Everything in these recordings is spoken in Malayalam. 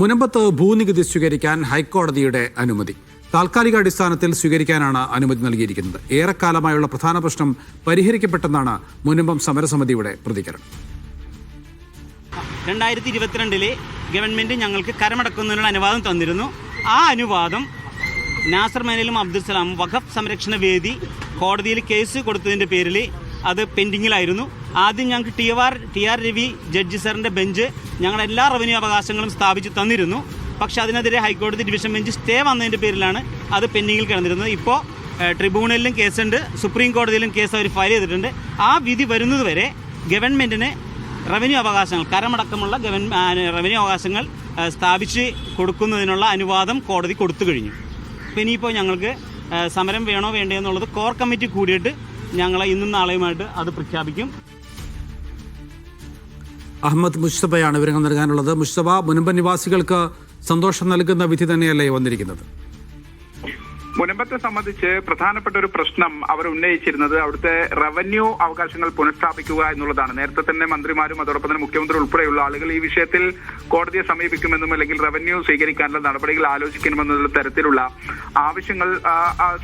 മുനമ്പത്ത് ഭൂനികുതി സ്വീകരിക്കാൻ ഹൈക്കോടതിയുടെ അനുമതി. താൽക്കാലിക അടിസ്ഥാനത്തിൽ സ്വീകരിക്കാനാണ് അനുമതി നൽകിയിരിക്കുന്നത്. ഏറെക്കാലമായുള്ള പ്രധാന പ്രശ്നം പരിഹരിക്കപ്പെട്ടെന്നാണ് മുനമ്പം സമരസമിതിയുടെ പ്രതികരണം. 2022 ഗവൺമെൻറ് ഞങ്ങൾക്ക് കരമടക്കുന്നതിനുള്ള അനുവാദം തന്നിരുന്നു. ആ അനുവാദം നാസർ മേനലും അബ്ദുൽ സലാം വഖഫ് സംരക്ഷണ വേദി കോടതിയിൽ കേസ് കൊടുത്തതിൻ്റെ പേരിൽ അത് പെൻഡിങ്ങിലായിരുന്നു. ആദ്യം ഞങ്ങൾക്ക് ടി ആർ രവി ജഡ്ജി സാറിൻ്റെ ബെഞ്ച് ഞങ്ങളുടെ എല്ലാ റവന്യൂ അവകാശങ്ങളും സ്ഥാപിച്ച് തന്നിരുന്നു. പക്ഷേ അതിനെതിരെ ഹൈക്കോടതി ഡിവിഷൻ ബെഞ്ച് സ്റ്റേ വന്നതിൻ്റെ പേരിലാണ് അത് പെൻഡിങ്ങിൽ കിടന്നിരുന്നത്. ഇപ്പോൾ ട്രിബ്യൂണലിലും കേസുണ്ട്, സുപ്രീം കോടതിയിലും കേസ് അവർ ഫയൽ ചെയ്തിട്ടുണ്ട്. ആ വിധി വരുന്നതുവരെ ഗവൺമെൻറ്റിന് റവന്യൂ അവകാശങ്ങൾ, കരമടക്കമുള്ള റവന്യൂ അവകാശങ്ങൾ സ്ഥാപിച്ച് കൊടുക്കുന്നതിനുള്ള അനുവാദം കോടതി കൊടുത്തു കഴിഞ്ഞു. അപ്പോൾ ഇനിയിപ്പോൾ ഞങ്ങൾക്ക് സമരം വേണോ വേണ്ടോ എന്നുള്ളത് കോർ കമ്മിറ്റി കൂടിയിട്ട് ഞങ്ങൾ ഇന്നും നാളെയുമായിട്ട് അത് പ്രഖ്യാപിക്കും. അഹമ്മദ് മുസ്തഫയാണ് വിവരങ്ങൾ നൽകാനുള്ളത്. മുസ്തഫ, മുനമ്പം നിവാസികൾക്ക് സന്തോഷം നൽകുന്ന വിധി തന്നെയല്ലേ വന്നിരിക്കുന്നത്? മുനമ്പത്തെ സംബന്ധിച്ച് പ്രധാനപ്പെട്ട ഒരു പ്രശ്നം അവർ ഉന്നയിച്ചിരുന്നത് അവിടുത്തെ റവന്യൂ അവകാശങ്ങൾ പുനഃസ്ഥാപിക്കുക എന്നുള്ളതാണ്. നേരത്തെ തന്നെ മന്ത്രിമാരും അതോടൊപ്പം തന്നെ മുഖ്യമന്ത്രി ഉൾപ്പെടെയുള്ള ആളുകൾ ഈ വിഷയത്തിൽ കോടതിയെ സമീപിക്കുമെന്നും അല്ലെങ്കിൽ റവന്യൂ സ്വീകരിക്കാനുള്ള നടപടികൾ ആലോചിക്കണമെന്നുള്ള തരത്തിലുള്ള ആവശ്യങ്ങൾ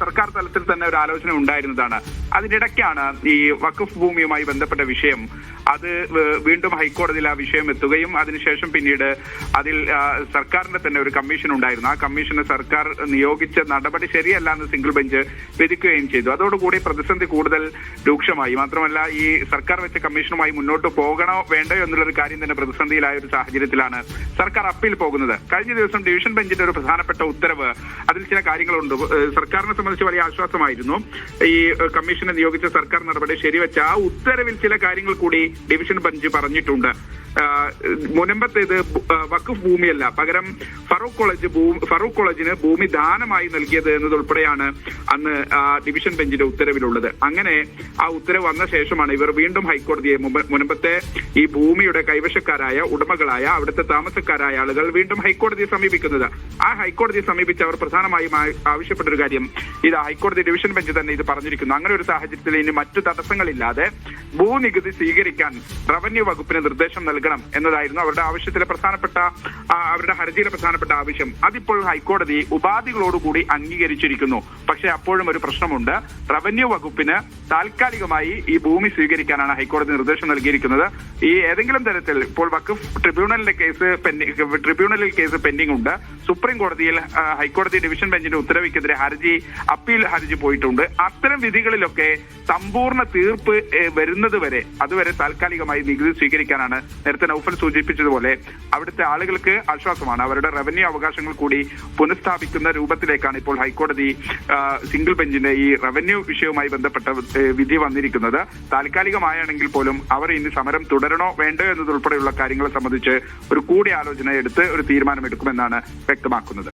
സർക്കാർ തലത്തിൽ തന്നെ ഒരു ആലോചന ഉണ്ടായിരുന്നതാണ്. അതിനിടയ്ക്കാണ് ഈ വഖഫ് ഭൂമിയുമായി ബന്ധപ്പെട്ട വിഷയം അത് വീണ്ടും ഹൈക്കോടതിയിൽ ആ വിഷയം എത്തുകയും അതിനുശേഷം പിന്നീട് അതിൽ സർക്കാരിന്റെ തന്നെ ഒരു കമ്മീഷൻ ഉണ്ടായിരുന്നു. ആ കമ്മീഷന് സർക്കാർ നിയോഗിച്ച നടപടി ശരിയല്ല എന്ന് സിംഗിൾ ബെഞ്ച് വിധിക്കുകയും ചെയ്തു. അതോടുകൂടി പ്രതിസന്ധി കൂടുതൽ രൂക്ഷമായി. മാത്രമല്ല, ഈ സർക്കാർ വെച്ച കമ്മീഷനുമായി മുന്നോട്ട് പോകണോ വേണ്ടയോ എന്നുള്ളൊരു കാര്യം തന്നെ പ്രതിസന്ധിയിലായ ഒരു സാഹചര്യത്തിലാണ് സർക്കാർ അപ്പീൽ പോകുന്നത്. കഴിഞ്ഞ ദിവസം ഡിവിഷൻ ബെഞ്ചിന്റെ ഒരു പ്രധാനപ്പെട്ട ഉത്തരവ്, അതിൽ ചില കാര്യങ്ങളുണ്ട്. സർക്കാരിനെ സംബന്ധിച്ച് വലിയ ആശ്വാസമായിരുന്നു. ഈ കമ്മീഷനെ നിയോഗിച്ച സർക്കാർ നടപടി ശരിവെച്ച ആ ഉത്തരവിൽ ചില കാര്യങ്ങൾ കൂടി ഡിവിഷൻ ബെഞ്ച് പറഞ്ഞിട്ടുണ്ട്. മുനമ്പത്തേത് വഖഫ് ഭൂമിയല്ല, പകരം ഫറൂഖ് കോളേജിന് ഭൂമി ദാനമായി നൽകിയത് എന്നതുൾപ്പെടെയാണ് അന്ന് ഡിവിഷൻ ബെഞ്ചിന്റെ ഉത്തരവിലുള്ളത്. അങ്ങനെ ആ ഉത്തരവ് വന്ന ശേഷമാണ് ഇവർ വീണ്ടും ഹൈക്കോടതിയെ, മുനമ്പത്തെ ഈ ഭൂമിയുടെ കൈവശക്കാരായ ഉടമകളായ അവിടുത്തെ താമസക്കാരായ ആളുകൾ വീണ്ടും ഹൈക്കോടതിയെ സമീപിക്കുന്നത്. ആ ഹൈക്കോടതിയെ സമീപിച്ച് അവർ പ്രധാനമായും ആവശ്യപ്പെട്ടൊരു കാര്യം, ഇത് ഹൈക്കോടതി ഡിവിഷൻ ബെഞ്ച് തന്നെ ഇത് പറഞ്ഞിരിക്കുന്നു. അങ്ങനെ ഒരു സാഹചര്യത്തിൽ ഇനി മറ്റു തടസ്സങ്ങളില്ലാതെ ഭൂനികുതി സ്വീകരിക്കാൻ റവന്യൂ വകുപ്പിന് നിർദ്ദേശം നൽകണം എന്നതായിരുന്നു അവരുടെ ആവശ്യത്തിലെ അവരുടെ ഹർജിയിലെ പ്രധാനപ്പെട്ട ആവശ്യം. അതിപ്പോൾ ഹൈക്കോടതി ഉപാധികളോടുകൂടി അംഗീകരിച്ചിരിക്കുന്നു. പക്ഷേ അപ്പോഴും ഒരു പ്രശ്നമുണ്ട്. റവന്യൂ വകുപ്പിന് താൽക്കാലികമായി ഈ ഭൂമി സ്വീകരിക്കാനാണ് ഹൈക്കോടതി നിർദ്ദേശം നൽകിയിരിക്കുന്നത്. ഈ ഏതെങ്കിലും തരത്തിൽ ഇപ്പോൾ വഖഫ് ട്രിബ്യൂണലിൽ കേസ് പെൻഡിംഗ് ഉണ്ട്. സുപ്രീം കോടതിയിൽ ഹൈക്കോടതി ഡിവിഷൻ ബെഞ്ചിന്റെ ഉത്തരവിക്കെതിരെ അപ്പീൽ ഹർജി പോയിട്ടുണ്ട്. അത്തരം വിധികളിലൊക്കെ സമ്പൂർണ്ണ തീർപ്പ് വരുന്നത് വരെ അതുവരെ താൽക്കാലികമായി നികുതി സ്വീകരിക്കാനാണ് നേരത്തെ നൗഫൽ സൂചിപ്പിച്ചതുപോലെ അവിടുത്തെ ആളുകൾക്ക് ആശ്വാസമാണ്. അവരുടെ റവന്യൂ അവകാശങ്ങൾ കൂടി പുനഃസ്ഥാപിക്കുന്ന രൂപത്തിലേക്കാണ് ഇപ്പോൾ ഹൈക്കോടതി സിംഗിൾ ബെഞ്ചിന്റെ ഈ റവന്യൂ വിഷയവുമായി ബന്ധപ്പെട്ട വിധി വന്നിരിക്കുന്നത്. താൽക്കാലികമായാണെങ്കിൽ പോലും അവർ ഇനി സമരം തുടരണോ വേണ്ടോ എന്നതുൾപ്പെടെയുള്ള കാര്യങ്ങളെ സംബന്ധിച്ച് ഒരു കൂടിയാലോചന എടുത്ത് ഒരു തീരുമാനമെടുക്കുമെന്നാണ് വ്യക്തമാക്കുന്നത്.